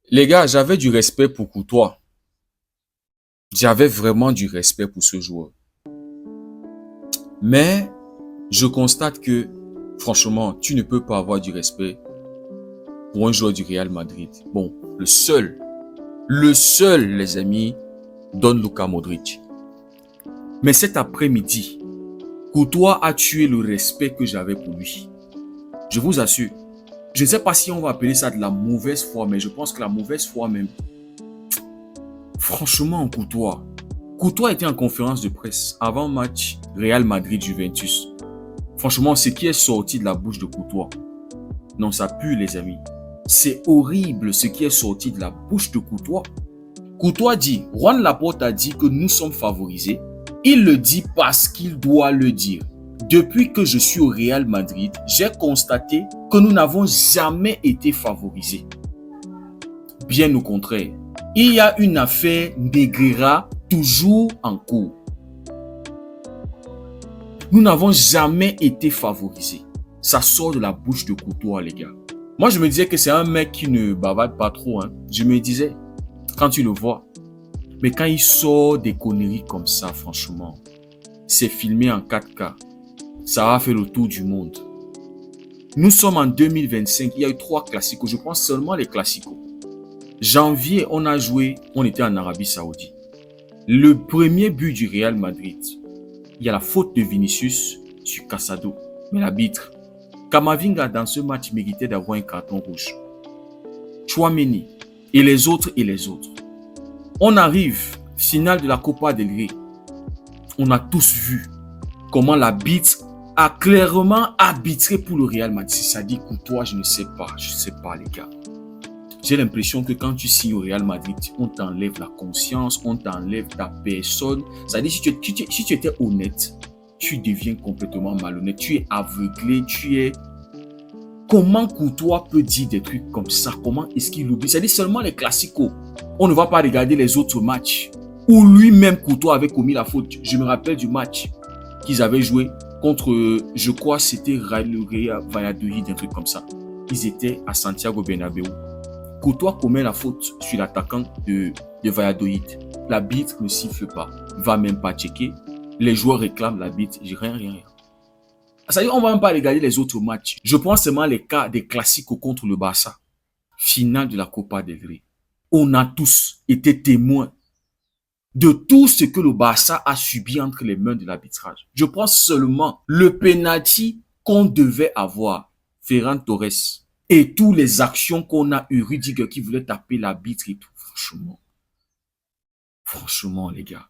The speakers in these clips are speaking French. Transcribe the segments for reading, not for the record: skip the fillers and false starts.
Les gars, j'avais du respect pour Courtois. J'avais vraiment du respect pour ce joueur. Mais je constate que, franchement, tu ne peux pas avoir du respect pour un joueur du Real Madrid. Bon, le seul, les amis, donne Luka Modric. Mais cet après-midi, Courtois a tué le respect que j'avais pour lui. Je vous assure. Je ne sais pas si on va appeler ça de la mauvaise foi, mais je pense que la mauvaise foi même. Franchement, Courtois était en conférence de presse avant match Real Madrid-Juventus. Franchement, ce qui est sorti de la bouche de Courtois, non, ça pue les amis. C'est horrible ce qui est sorti de la bouche de Courtois. Courtois dit, Juan Laporta a dit que nous sommes favorisés. Il le dit parce qu'il doit le dire. Depuis que je suis au Real Madrid, j'ai constaté que nous n'avons jamais été favorisés. Bien au contraire, il y a une affaire Negreira toujours en cours. Nous n'avons jamais été favorisés. Ça sort de la bouche de Courtois, les gars. Moi, je me disais que c'est un mec qui ne bavarde pas trop. Je me disais, quand tu le vois. Mais quand il sort des conneries comme ça, franchement, c'est filmé en 4K. Ça va faire le tour du monde. Nous sommes en 2025. Il y a eu 3 classicos. Je pense seulement les classicos. Janvier, on a joué. On était en Arabie Saoudite. Le premier but du Real Madrid, il y a la faute de Vinicius sur Casado. Mais l'arbitre, Camavinga dans ce match méritait d'avoir un carton rouge. Tchouaméni et les autres et les autres. On arrive, finale de la Copa del Rey. On a tous vu comment l'arbitre a clairement arbitré pour le Real Madrid. Ça dit Courtois, je ne sais pas les gars. J'ai l'impression que quand tu signes au Real Madrid, on t'enlève la conscience, on t'enlève ta personne. Ça dit si tu étais honnête, tu deviens complètement malhonnête. Tu es aveuglé, Comment Courtois peut dire des trucs comme ça? Comment est-ce qu'il oublie? Ça dit seulement les classicos. On ne va pas regarder les autres matchs où lui-même Courtois avait commis la faute. Je me rappelle du match qu'ils avaient joué contre, je crois, c'était le Real Valladolid, un truc comme ça. Ils étaient à Santiago Bernabéu. Courtois commet la faute sur l'attaquant de Valladolid. L'arbitre ne siffle pas, va même pas checker. Les joueurs réclament l'arbitre, rien. Ça veut dire on va même pas regarder les autres matchs. Je prends seulement les cas des classiques contre le Barça. Finale de la Copa del Rey. On a tous été témoins de tout ce que le Barça a subi entre les mains de l'arbitrage. Je prends seulement le penalty qu'on devait avoir, Ferran Torres, et toutes les actions qu'on a eu, Rudiger qui voulait taper l'arbitre et tout. Franchement, les gars,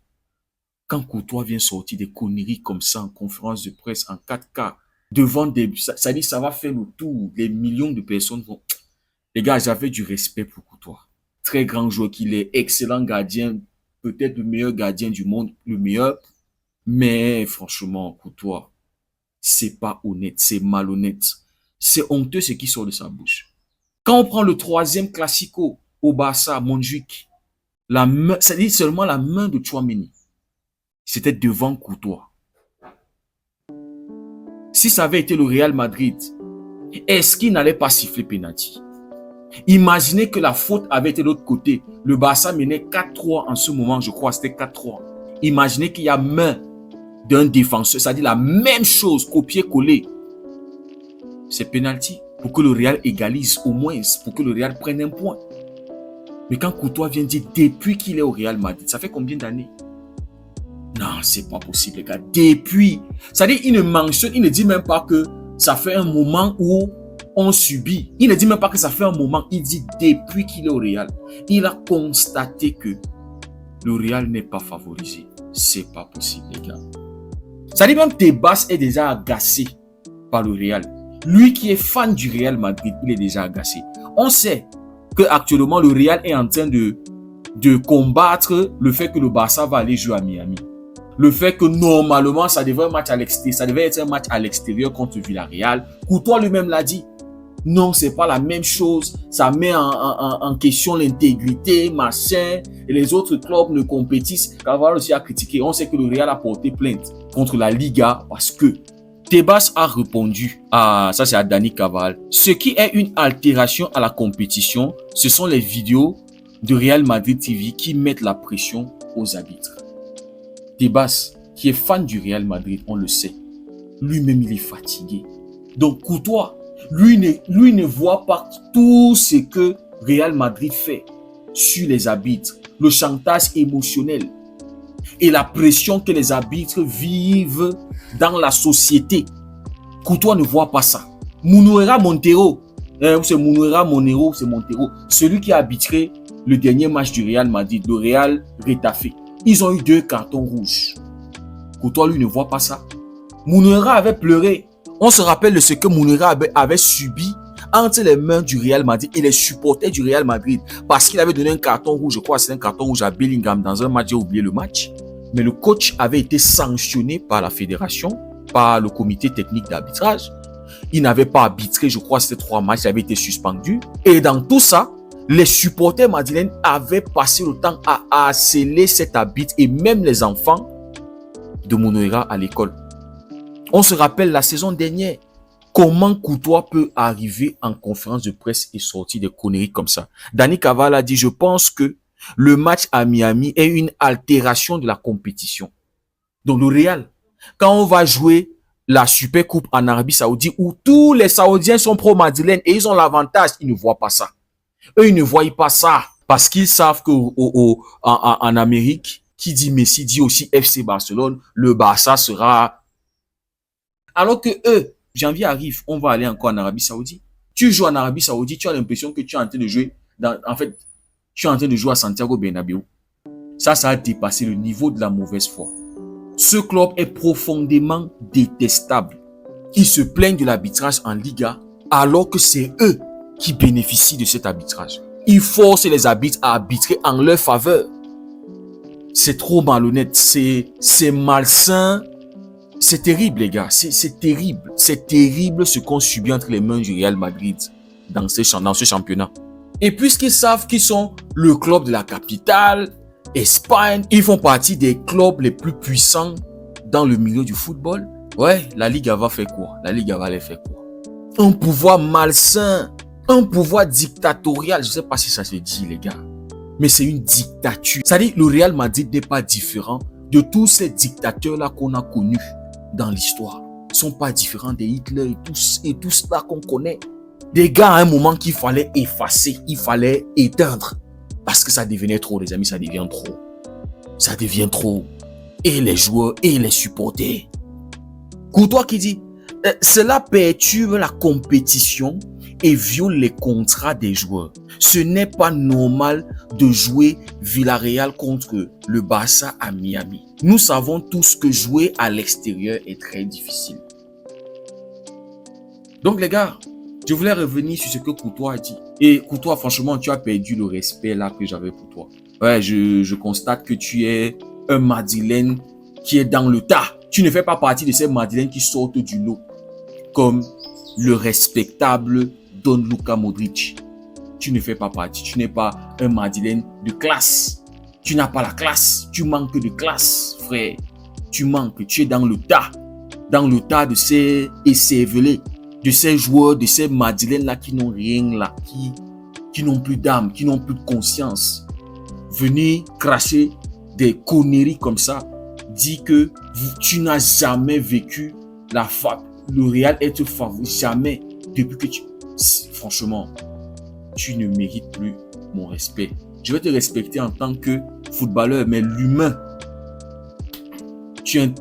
quand Courtois vient sortir des conneries comme ça en conférence de presse en 4K, devant des... Ça dit ça va faire le tour, des millions de personnes vont... Les gars, j'avais du respect pour Courtois. Très grand joueur qu'il est, excellent gardien, peut-être le meilleur gardien du monde, le meilleur. Mais franchement, Courtois, c'est pas honnête, c'est malhonnête. C'est honteux ce qui sort de sa bouche. Quand on prend le 3e classico au Barça, Montjuic, ça dit seulement la main de Tchouaméni. C'était devant Courtois. Si ça avait été le Real Madrid, est-ce qu'il n'allait pas siffler penalty? Imaginez que la faute avait été de l'autre côté. Le Barça menait 4-3 en ce moment, je crois, c'était 4-3. Imaginez qu'il y a main d'un défenseur, c'est-à-dire la même chose, copier-coller. C'est penalty pour que le Real égalise au moins, pour que le Real prenne un point. Mais quand Courtois vient dire depuis qu'il est au Real Madrid, ça fait combien d'années? Non, c'est pas possible, les gars. Depuis. C'est-à-dire, il ne mentionne, il ne dit même pas que ça fait un moment où on subit. Il ne dit même pas que ça fait un moment. Il dit depuis qu'il est au Real. Il a constaté que le Real n'est pas favorisé. C'est pas possible, les gars. C'est-à-dire, même Tebas est déjà agacé par le Real. Lui qui est fan du Real Madrid, il est déjà agacé. On sait que actuellement le Real est en train de combattre le fait que le Barça va aller jouer à Miami. Le fait que normalement, ça devait être un match à l'extérieur contre Villarreal. Courtois lui-même l'a dit. Non, c'est pas la même chose. Ça met en question l'intégrité, machin. Et les autres clubs ne compétissent. Carvalho aussi a critiqué. On sait que le Real a porté plainte contre la Liga parce que Tebas a répondu à ça, c'est à Dani Carvajal. Ce qui est une altération à la compétition, ce sont les vidéos de Real Madrid TV qui mettent la pression aux arbitres. Tebas, qui est fan du Real Madrid, on le sait, lui-même il est fatigué. Donc Courtois, lui ne voit pas tout ce que Real Madrid fait sur les arbitres, le chantage émotionnel et la pression que les arbitres vivent dans la société. Courtois ne voit pas ça. Mounouera Montero, c'est Mounouera Monero, c'est Montero, celui qui a arbitré le dernier match du Real Madrid, le Real Retafe. Ils ont eu 2 cartons rouges. Courtois, lui, ne voit pas ça. Mounouera avait pleuré. On se rappelle de ce que Mounouera avait subi entre les mains du Real Madrid et les supporters du Real Madrid parce qu'il avait donné un carton rouge, je crois que c'est un carton rouge à Bellingham dans un match, j'ai oublié le match. Mais le coach avait été sanctionné par la fédération, par le comité technique d'arbitrage. Il n'avait pas arbitré, je crois, ces 3 matchs, il avait été suspendu. Et dans tout ça, les supporters madrilènes avaient passé le temps à harceler cet arbitre et même les enfants de Mounouera à l'école. On se rappelle la saison dernière, comment Courtois peut arriver en conférence de presse et sortir des conneries comme ça. Dani Carvajal a dit, je pense que le match à Miami est une altération de la compétition. Donc le Real, quand on va jouer la Super Coupe en Arabie Saoudite où tous les Saoudiens sont pro-madrilènes et ils ont l'avantage, ils ne voient pas ça. Eux, ils ne voient pas ça parce qu'ils savent qu'en Amérique, qui dit Messi dit aussi FC Barcelone, le Barça sera... Alors que eux, janvier arrive, on va aller encore en Arabie Saoudite. Tu joues en Arabie Saoudite, tu as l'impression que tu es en train de jouer tu es en train de jouer à Santiago Bernabéu. Ça a dépassé le niveau de la mauvaise foi. Ce club est profondément détestable. Ils se plaignent de l'arbitrage en Liga alors que c'est eux qui bénéficient de cet arbitrage. Ils forcent les arbitres à arbitrer en leur faveur. C'est trop malhonnête, c'est malsain. C'est terrible, les gars. C'est terrible. C'est terrible ce qu'on subit entre les mains du Real Madrid dans ce championnat. Et puisqu'ils savent qu'ils sont le club de la capitale, Espagne, ils font partie des clubs les plus puissants dans le milieu du football. Ouais, la Liga va faire quoi? La Liga va les faire quoi? Un pouvoir malsain, un pouvoir dictatorial. Je ne sais pas si ça se dit, les gars. Mais c'est une dictature. C'est-à-dire, le Real Madrid n'est pas différent de tous ces dictateurs-là qu'on a connus dans l'histoire. Ils ne sont pas différents des Hitler et tout cela qu'on connaît. Des gars à un moment qu'il fallait effacer, il fallait éteindre. Parce que ça devenait trop, les amis, ça devient trop. Ça devient trop. Et les joueurs et les supporters. Courtois qui dit, cela perturbe la compétition et viole les contrats des joueurs. Ce n'est pas normal de jouer Villarreal contre le Barça à Miami. Nous savons tous que jouer à l'extérieur est très difficile. Donc les gars, je voulais revenir sur ce que Courtois a dit. Et Courtois, franchement, tu as perdu le respect là que j'avais pour toi. Ouais, je constate que tu es un Madrilène qui est dans le tas. Tu ne fais pas partie de ces Madrilènes qui sortent du lot. Comme le respectable Don Luka Modric. Tu ne fais pas partie. Tu n'es pas un Madrilène de classe. Tu n'as pas la classe. Tu manques de classe, frère. Tu manques. Tu es dans le tas. Dans le tas de ces écervelés. De ces joueurs, de ces Madrilènes-là qui n'ont rien là, qui n'ont plus d'âme, qui n'ont plus de conscience. Venez cracher des conneries comme ça, dit que tu n'as jamais vécu le Real être favori, jamais, depuis que franchement, tu ne mérites plus mon respect. Je vais te respecter en tant que footballeur, mais l'humain, tu es un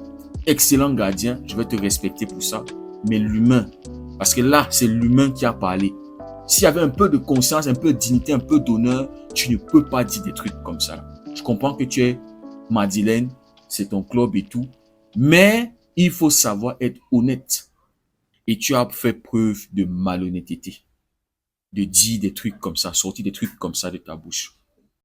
excellent gardien, je vais te respecter pour ça, mais l'humain, parce que là, c'est l'humain qui a parlé. S'il y avait un peu de conscience, un peu de dignité, un peu d'honneur, tu ne peux pas dire des trucs comme ça. Je comprends que tu es Madeleine, c'est ton club et tout, mais il faut savoir être honnête. Et tu as fait preuve de malhonnêteté. De dire des trucs comme ça, sortir des trucs comme ça de ta bouche.